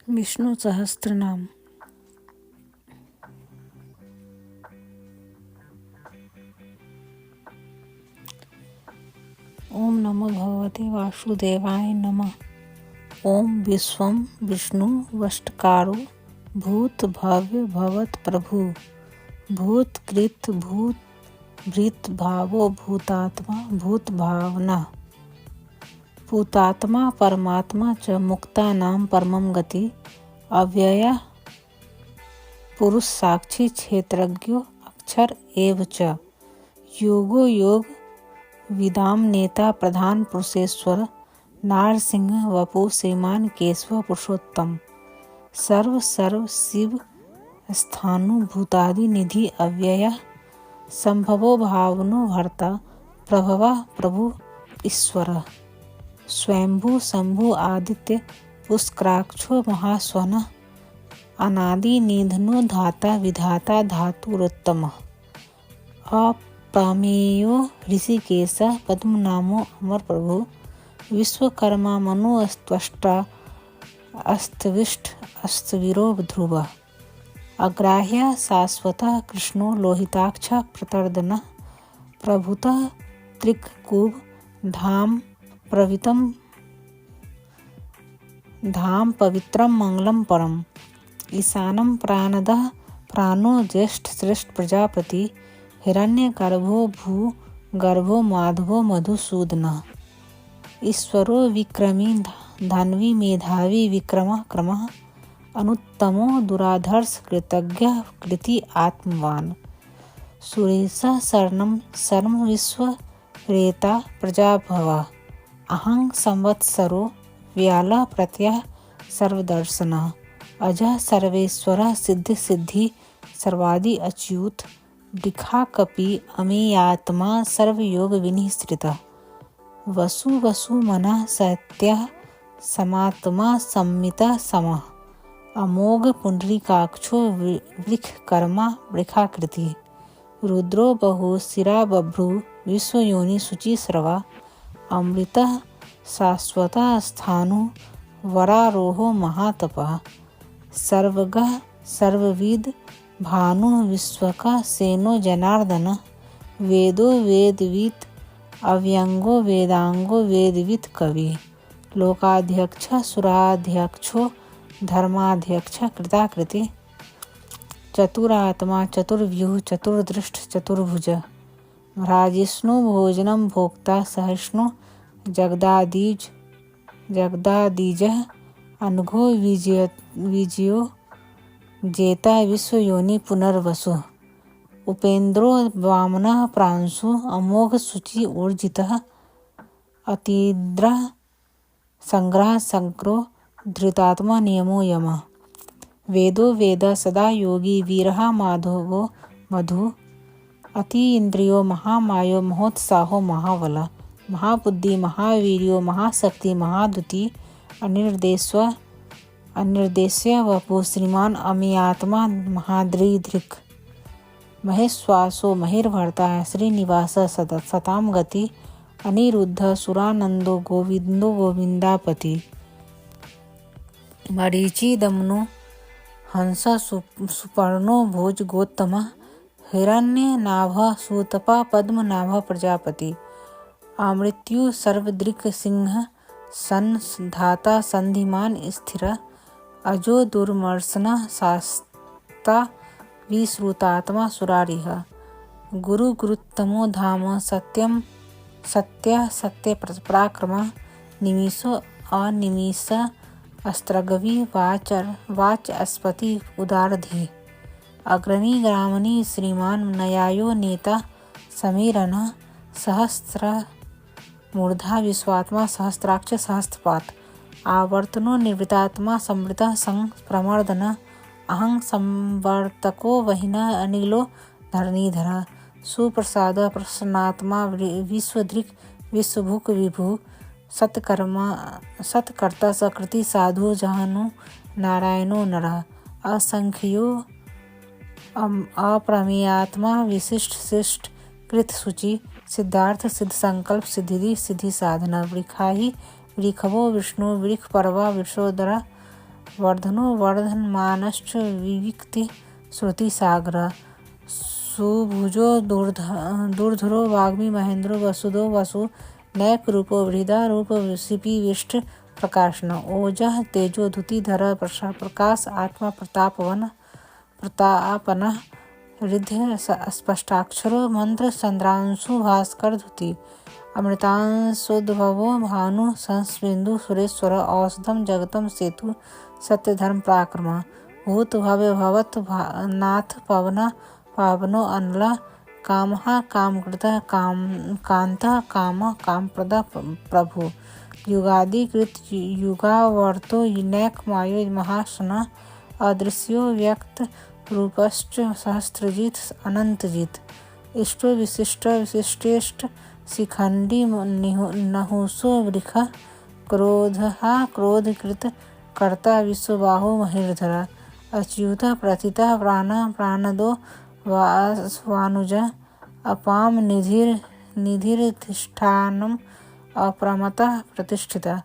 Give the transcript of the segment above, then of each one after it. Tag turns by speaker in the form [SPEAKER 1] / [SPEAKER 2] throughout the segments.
[SPEAKER 1] विष्णु सहस्त्रनाम। ओम नमो भगवते वासुदेवाय नमः। ओम विश्वं विष्णु वष्टकारो भूत भव्य भवत प्रभु भूत कृत भूत भृत भावो भूतात्मा भूत भावना भूतात्मा परमात्मा च मुक्ता नाम परमं गति अव्यय पुरुष साक्षी क्षेत्रज्ञो अक्षर एव च योगो योग विदाम नेता प्रधान पुरुषेश्वर नारसिंह वपु श्रीमान केशव पुरुषोत्तम सर्व सर्व शिव स्थानु भूतादि निधि अव्यय संभवो भावनो भर्ता प्रभवा प्रभु ईश्वर स्वयंभू शंभु आदित्य पुष्कराक्षो महास्वन अनादि निधनो धाता विधाता धातुरोत्तम अप्रमेयो ऋषिकेश पद्मनामो अमर प्रभु विश्वकर्मा मनु अस्त्वष्टा अस्तविष्ट अस्तवीरो ध्रुव अग्राह्य शाश्वतः कृष्णो लोहिताक्ष प्रतर्दन प्रभुतः त्रिकूब धाम प्रवितम धाम पवित्रम मंगलम परम ईशानम प्राणदः प्राणो ज्येष्ठ श्रेष्ठ प्रजापति हिरण्यगर्भो भू गर्भो माधवो मधुसूदन ईश्वरो विक्रमी धान्वी मेधावी विक्रमः क्रमः अनुत्तमो दुराधर्ष कृतज्ञ कृति आत्मवान सुरेश शरणम शर्म विश्व रेता प्रजाभव अहं संवत्सरो व्याल प्रत्यय सर्वदर्शन अजः सर्वेश्वर सिद्धि सिद्धि सर्वादि अच्युत वृखा कपि अमेयात्मा सर्वयोग विनिश्रित वसु वसु मनः सत्यः समात्मा संमितः समः अमोघ पुंडरीकाक्षो वृखकर्मा वृखाकृति रुद्रो बहु शिरा बभ्रु विश्वयोनि शुचिस्रवा अमृतः शाश्वतः स्थाणु वरारोहो महातपः सर्वगः सर्वविद भानु विश्वका सेनो जनार्दन वेदो वेदविद अव्यंगो वेदांगो वेदविद कवि लोकाध्यक्ष सुराध्यक्षो धर्माध्यक्ष कृताकृति चतुरात्मा चतुर्व्यूह चतुर्दृष्ट चतुर्भुज राजिष्णु भोजनम भोक्ता सहिष्णु जगदादिजः अनघो विजयो जेता विश्वयोनि पुनर्वसु उपेन्द्रो वामनः प्रांशु अमोघ शुचि ऊर्जितः अतीन्द्रः संग्रह संक्रो धृतात्मा नियमो यमः वेदो वेद सदा योगी वीरः माधवो मधु अति इंद्रियो महामायो महोत्साहो महाबल महाबुद्धि महावीर्यो महाशक्ति महाद्युति अनिर्देश्य वपु श्रीमान अमियात्मा महाद्रिधृक् महेश्वासो महिर्भर्ता श्रीनिवास सताम गति अनिरुद्ध सुरानंदो गोविंदो गोविंदापति मरीचि दमनो हंस सुपर्णो भोज गोत्तम हिरण्य नाभ सूतपा पद्मनाभ प्रजापति अमृत्यु सर्वदृक् सिंह सन धाता संधिमान स्थिर अजो दुर्मर्शन शास्ता विश्रुतात्मा सुरारिः गुरु गुरुत्तमो धाम सत्यम सत्य पराक्रम निमिषो अनिमिष अस्त्रगवि वाच अस्पति उदारधि अग्रणी ग्रामणी श्रीमान नयायो नेता समीरन सहस्त्र मूर्धा विश्वात्मा सहस्त्राक्ष सहस्त्रपात आवर्तनो निर्वृतात्मा समृतः संग प्रमर्दन अहं संवर्तको वहिना अनिलो धरणीधर सुप्रसाद प्रसन्नात्मा विश्वदृक् विश्वभुक विभु सत्कर्ता सकृति साधु जहानु नारायणो नरः असंख्यो अप्रमेयात्मा विशिष्ट शिष्ट कृत सूचि सिद्धार्थ सिद्ध संकल्प सिद्धि साधना वृखाहि वृखवो विष्णु वृख परवा विश्वोदरा वर्धनो वर्धनमानश्च विविक्ति श्रुतिसागरः सुभुजो दूर्धरो वाग्मी महेन्द्रो वसुदो वसु नैकरूपो वृदारूप शिपिविष्ट प्रकाशन ओजः तेजो धुतिधर प्रकाश आत्मा प्रतापनः हृदय स्पष्टाक्षरो मंत्र चंद्रांशु भास्कर धुति अमृतांशोद्भवो भानु संस्बिंदु सुरेश्वर औषधम जगतम सेतु सत्यधर्म पराक्रम भूत भव्य भवत नाथ पवना पावनो अनला कामः कामकृतः कांतः कामः कामप्रदा प्रभु युगादिकृत युगावर्तो नैकमायो महाशनः अदृश्यो व्यक्त रूपश्च सहस्रजित अनंतजित इष्टो विशिष्ट विशिष्टेष्ट शिखंडी नहुसो वृखः क्रोधः क्रोधकृत कर्ता विश्वबाहो महिर्धर अच्युतः प्रथितः प्राणदो वानुज अपाम निधिर्धिष्ठानम अप्रमतः प्रतिष्ठितः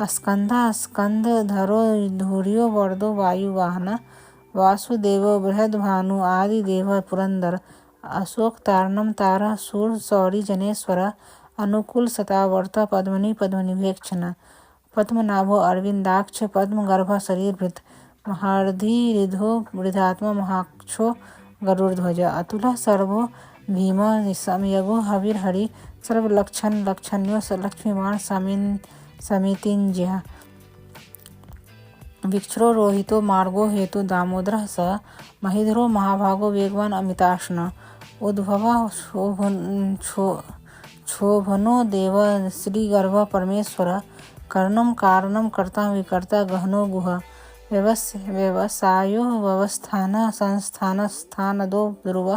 [SPEAKER 1] स्कंधरो धूर्यो वर्दो वायुवाहन वासुदेवो बृहद्भानु आदिदेव पुरंदर अशोक तारणम तारा सूर सौरी जनेश्वर अनुकूल सतावर्ता पद्मनिभेक्षण पद्मनाभो अरविंदाक्ष पद्मगर्भ शरीरभृत महारधिरिधो वृद्धात्मा महाक्षो गरुड़ध्वज अतुलः सर्वो भीम संयगो हविर्हरि सर्वलक्षण्यो लक्ष्मीवान समितिंज्यः विक्षरो रोहितो मार्गो हेतु दामोदरः स महिधरो महाभागो वेगवान अमिताश्न उद्भवः क्षोभनो देव श्रीगर्भ परमेश्वर कर्णम कारणम कर्ता विकर्ता गहनो गुह व्यवसायो व्यवस्थान संस्थान स्थानदो ध्रुव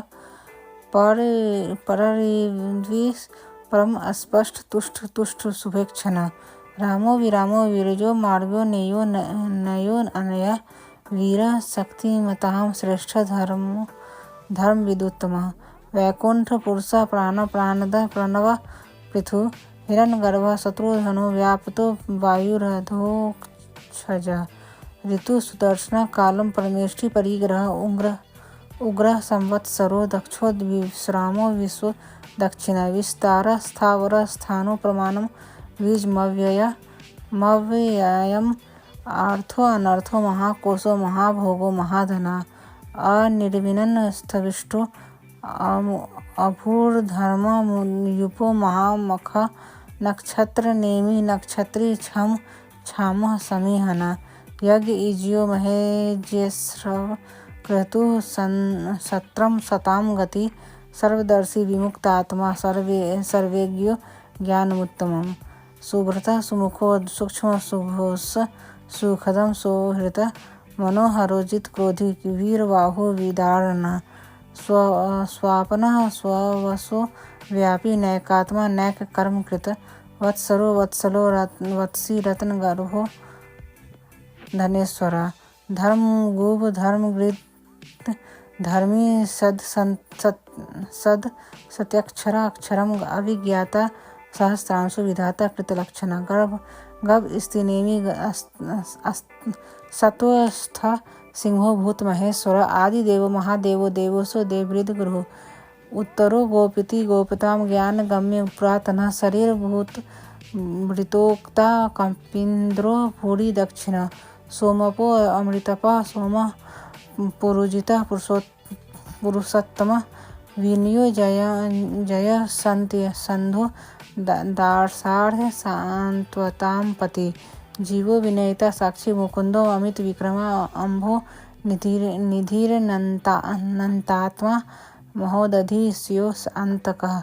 [SPEAKER 1] पररिद्विष परम अस्पष्ट तुष्ट शुभेक्षण रामो विरामो वीरजो मार्गो नेयो नयो अनया वीर शक्तिमतां श्रेष्ठ धर्म विदुत्तमः वैकुंठ पुरुष प्राणद प्रणव पृथु हिरण्यगर्भ शत्रुधनो व्यापतो वायुरधोक्षज ऋतु सुदर्शन कालम परमेष्टि परिग्रह उग्र संवत्सरो दक्षो विश्रामो विश्व दक्षिणा विस्तार स्थावर स्थानो प्रमाणम बीजमव्ययम आर्थो अनर्थो महाकोशो महाभोगो महाधना अनिर्विनन स्थविष्टो अभूर्धर्म युपो महामख नक्षत्र नेमि नक्षत्री छामः समीहना यज्ञ इज्यो महेज्यस्रव क्रतु सत्रम सताम गति सर्वदर्शी विमुक्तात्मा सर्वेज्ञो ज्ञानमुत्तमम् सुभ्रता सुमुखो सूक्ष्म सुघोष सुखदम सोहृत मनोहरोजित क्रोधी वीरबाहु विदारण स्वापनः स्ववसो व्यापी नैकात्मा नैक कर्म कृत वत्सलो वत्सी रत्न गर्भो धनेश्वरा धर्म गुभ धर्म गृत धर्मी सद सत्यक्षरा अक्षरम अभिज्ञाता सहस्रांशु विधाता कृतलक्षण गभ स्त्रीनेमि सत्वस्थ सिंहो भूत महेश्वर आदिदेव महादेवो देवोसो देवृद गुरु उत्तरो गोपति गोपताम ज्ञान गम्य पुरातन शरीर भूत मृतोक्ता कंपिंद्रो भूरि दक्षिण सोमपो अमृतपा सोम पुरुजिता पुरुषोत्तम विनियो जय संधो दार्शाढ़ सांत्वताम पति जीवो विनयिता साक्षी मुकुंदो अमित विक्रमा अम्भो निधिर नंतात्मा महोदधि स्यो अंतकः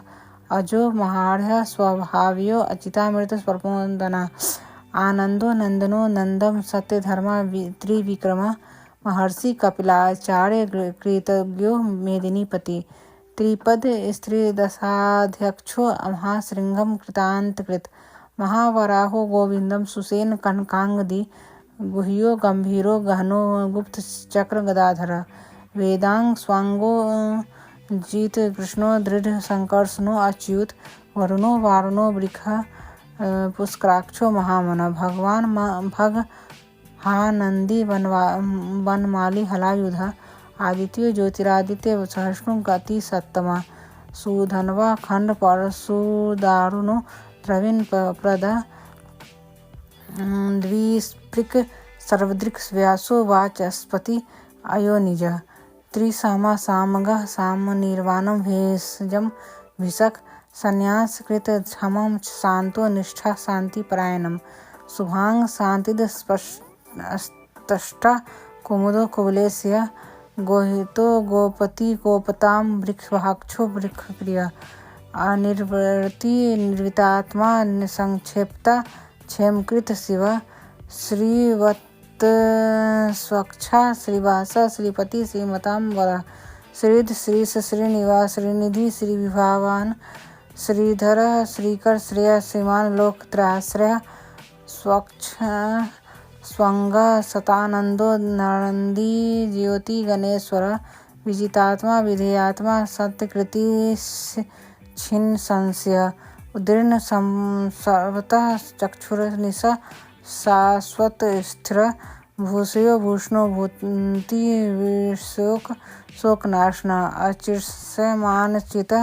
[SPEAKER 1] अजो महाढ़ स्वभाव्यो अचितामृत स्वर्पोदना आनंदो नंदनो नंदम सत्यधर्मा त्रिविक्रमा महर्षि कपिलाचार्य कृतज्ञो मेदिनीपति त्रिपद स्त्री दशाध्यक्षो महाशृंगम कृतांतकृत महावराहो गोविंदम सुसेन कनकांगदी गुह्यो गंभीरो गहनो गुप्त चक्र गदाधर वेदांग स्वांगो जीत कृष्णो दृढ़ संकर्षणो अच्युत वरुणो वारुणो वृख पुष्कराक्षो महामन भगवान भग हा नंदी वनमाली हलायुधा आदित्यो ज्योतिरादित्य सहस्रु गति सत्तमा सुधन्वा खंड परशुदारुणो द्रविण प्रदा द्विस्पृक सर्वदृक् व्यासो वाचस्पति अयोनिज त्रिसामा सामगः सामनिर्वाणं भेषजं भिषक् संन्यास कृत क्षमं शांतो निष्ठा शांति परायणं शुभांग शांतिद स्पष्टा कुमुदो कुवलेस्य गोहितो गोपति गोपतां वृक्षभाक्षो वृक्षप्रिय अनिर्वृति निर्वितात्मा संक्षेप्ता क्षेमकृत शिव श्रीवत् स्वच्छा श्रीवासा श्रीपति श्रीमतां वरा श्रीध श्रीश श्रीनिवास श्रीनिधि श्रीविभावान श्रीधर श्रीकर श्रेय श्रीमान लोकत्राश्रय स्वच्छ स्वंग सतानंदो नरंदी ज्योति गणेश्वर विजितात्मा विधेयात्मा सत्यकृति छिन्न संशय उदीर्ण सर्वतः चक्षुर्निशा शाश्वत स्थिर भूषयो भूषणो भूति शोकनाशन अचिर्ष्यमानचित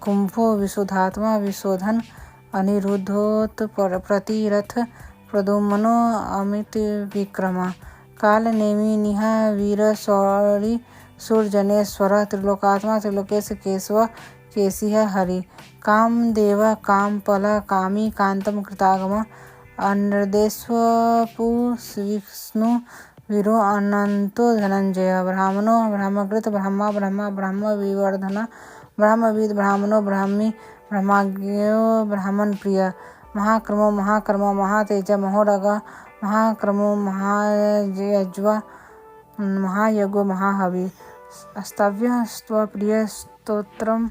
[SPEAKER 1] कुंभो विशुद्धात्मा विशोधन अनिरुद्धोत प्रतिरथ प्रदुम्नो अमित विक्रमा काल नेमि निहा वीर शौरी सूर्यजनेश्वर त्रिलोकात्मा त्रिलोकेश केशव केशिह हरि कामदेव कामपल कामी कांतम कृतागम अनिर्देशवपु विष्णु वीरो अनंतो धनंजय ब्राह्मणो ब्रह्मकृत ब्रह्मा ब्रह्मा ब्रह्म विवर्धन ब्रह्मविद ब्राह्मणो ब्राह्मी ब्रह्माज्ञो ब्राह्मण प्रिय महाक्रमो महाकर्म महातेज महोरग महाक्रमो महायज्वा महायज्ञो महाहवि स्तव्य स्तवप्रिय स्तोत्रम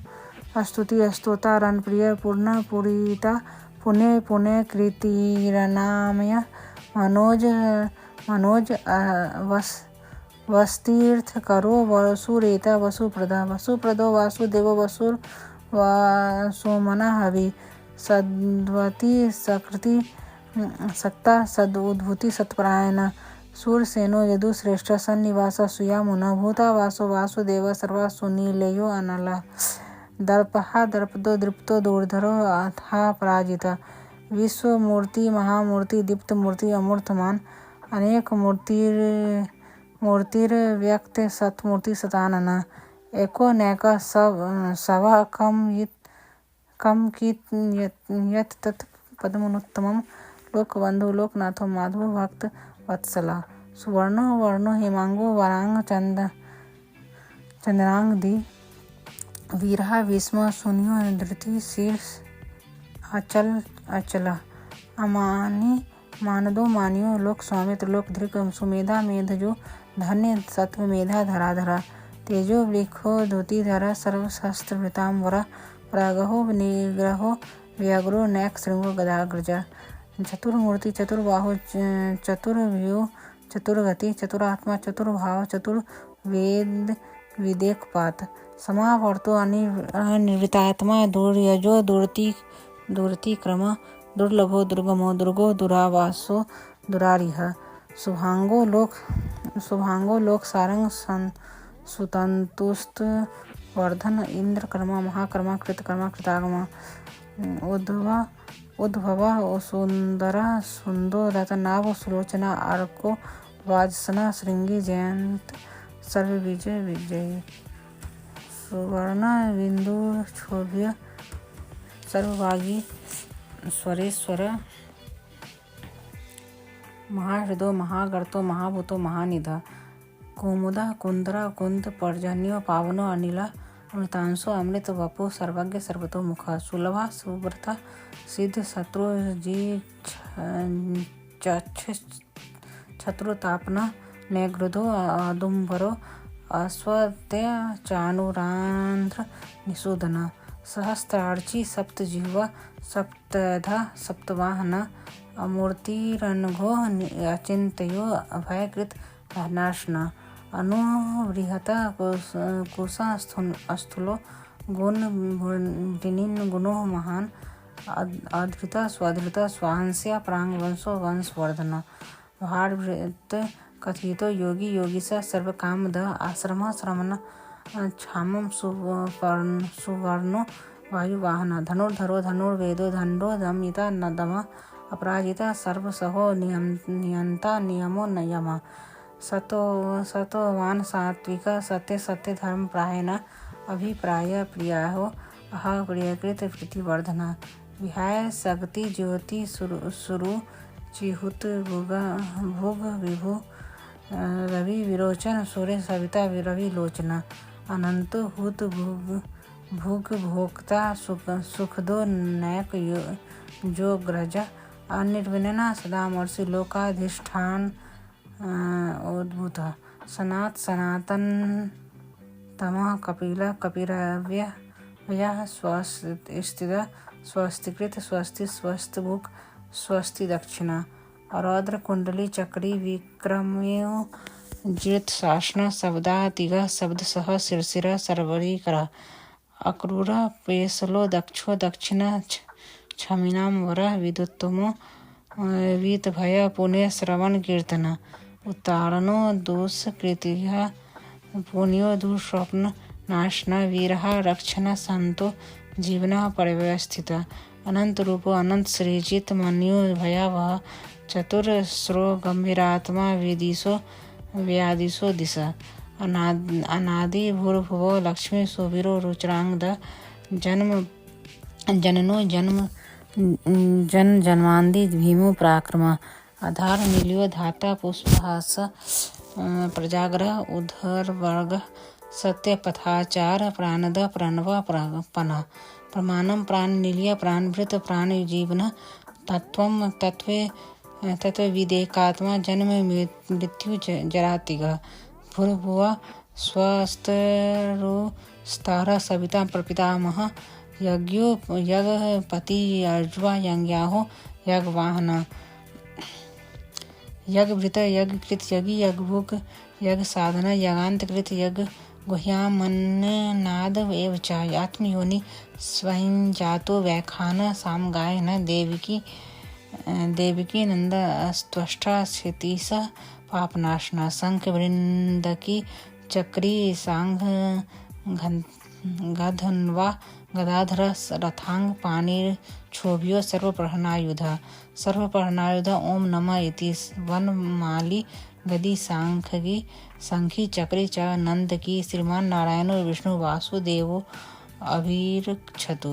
[SPEAKER 1] स्तुति स्तोतारन प्रिय पूर्ण पूरिता पुण्य पुण्य कृतिरनामय मनोज वस्तीर्थ करो वसुरेता वसुप्रदा वसुप्रदो वासुदेवो वसुर वासुमना हवि सद्वती सकृति सत्ता सदुद्भूति सत्परायण सूरसेनो यदुश्रेष्ठ सन्निवास सुयामुना भूता वासो वासुदेव सर्वा सुनीलेयो अनला दर्पहा दर्पदो दृप्तो दूर्धरो अथा पराजित विश्वमूर्ति महामूर्ति दीप्त मूर्ति अमूर्तमान अनेक मूर्तिर व्यक्त सतमूर्ति सतानन एको नैक सवा कम यत तत् पद्मोत्तमं लोकबंधु लोकनाथो माधवो भक्त वत्सला सुवर्णो वर्णो हेमांगो वरांग चंद्रांग दी वीरहा विस्म सुनियो धृति शीर्ष अचल अमानी मानदो मानियो लोक स्वामित्र लोक धृक सुमेधा मेधजो धन्य सत्व मेधा धराधरा तेजो वृखो धुतिधरा सर्वशस्त्रवृतांबरा प्रागहो निग्रहो व्याघ्रो नैक श्रृंगो गदाग्रज चतुर्मूर्ति चतुर्बाहु चतुर्व्यूह चतुर्गति चतुरात्मा चतुर्भाव चतुर्वेद विदेकपात समावर्तो अनिर्वृतात्मा दुर्यजो दुर्ति क्रम दुर्लभो दुर्गमो दुर्गो दुरावासो दुरारिह शुभांगो लोक सारंग सुतंतुस्त वर्धन इंद्र कर्मा महाकर्मा कृतकर्मा कृतागमा उद्भवा सुंदरा सुंदो रतनाभ सुलोचना अर्को वाजसना श्रृंगी जयंत सर्व विजयी सुवर्ण बिंदु क्षोभ्य सर्वभागी स्वरेश्वर महाहृदो महागर्तो महाभूतो महानिधा कुमुदा कुंदरा कुंद पर्जन्यो पावनो अनिला अमृतांशो अमृत वपो सर्वज्ञ सर्वतो मुखा सुलभा सुव्रता सिद्ध शत्रु जी छत्रुतापना नैगृधो अदुम्बरो अश्वत्य चानुरांध्र निषूदना सहस्त्रार्ची सप्तजिह्वा सप्तधा सप्तवाहन अमूर्तिरनघो अचिंत्यो अभयकृत नाशना अनुबृहता कुशा स्थूलो गुण भुंडिनीन गुणो महान अधृता स्वधृता स्वांस्या प्रांग वंशो वंशवर्धन भाडवृत्त कथितो योगी योगीश सर्वकामद आश्रम श्रमण क्षामं सुवर्णो वायुवाहन धनुर्धरो धनुर्वेदो दण्डो दमिता दम अपराजिता सर्वसहो नियंता नियमो नयम सतोवान सात्विक सत्य सत्य धर्म प्रायण अभिप्राय प्रियाहो अह प्रियकृत प्रीतिवर्धन विहाय सगति ज्योति सुरु चिहुत भुग विभु रवि विरोचन सूर्य सविता रवि लोचन अनंत हुत भुग भोक्ता सुखदो नैक जो ग्रज अनिर्विनना सदा मर्षि लोकाधिष्ठान उद्भूत सनातन तमः कपिल कपिरव्यय स्वस्तिद स्वस्तिकृत स्वस्ति स्वस्तभुक स्वस्ति दक्षिणा रौद्र कुंडली चक्री विक्रम्यो जित शासन शब्दातिग शब्द सह शिरशिर सर्वरीकर अक्रूर पेसलो दक्षो दक्षिण क्षमिनाम वर विदुत्तमो वीत भय पुण्य श्रवण कीर्तन उत्तारणो दोष कृतिः पुण्यो दुःस्वप्न नाशन वीरः रक्षण संतो जीवन परिव्यवस्थित अनंत रूपो अनंत सृजित मन्यो भयावह चतुरस्रो गंभीरात्मा वेदिशो व्यादिशो दिश अनादि भूर्भुवो लक्ष्मी सुवीरो रुचिरांगद जननो जन्म जन्मांदि भीमो पराक्रम आधार नीलियो धाता पुष्पहास प्रजाग्रह उधरवर्ग सत्य पथाचार प्राणद प्रणव पन प्रमाणम प्राण नीलिय प्राणभृत प्राण जीवन तत्वम तत्व विदेकात्मा जन्म मृत्यु जरातिग भूर्भुव स्वस्तरो स्तार सविता प्रपितामह यज्ञो यज्ञपति अर्ज्वा यज्ञाहो यज्ञवाहन यज्ञभृत यज्ञकृत यज्ञ यज्ञभुक यज्ञ साधन यज्ञांतकृत यज्ञ गुह्यामन्नाद एव च आत्मयोनि स्वयं जातो व्याख्यान सामगाय न देविकी नंद अस्त्वष्टा क्षितिश पापनाशना शंख वृंदकी चक्री सांघ गधन्वा गदाधर रथांग पाणिर क्षोभ्यो सर्वप्रहरणायुध ओम नमः इति वनमाली गदी सांखगी संखी चक्री च नंद की श्रीमान नारायण विष्णु वासुदेवो अभिरक्षतु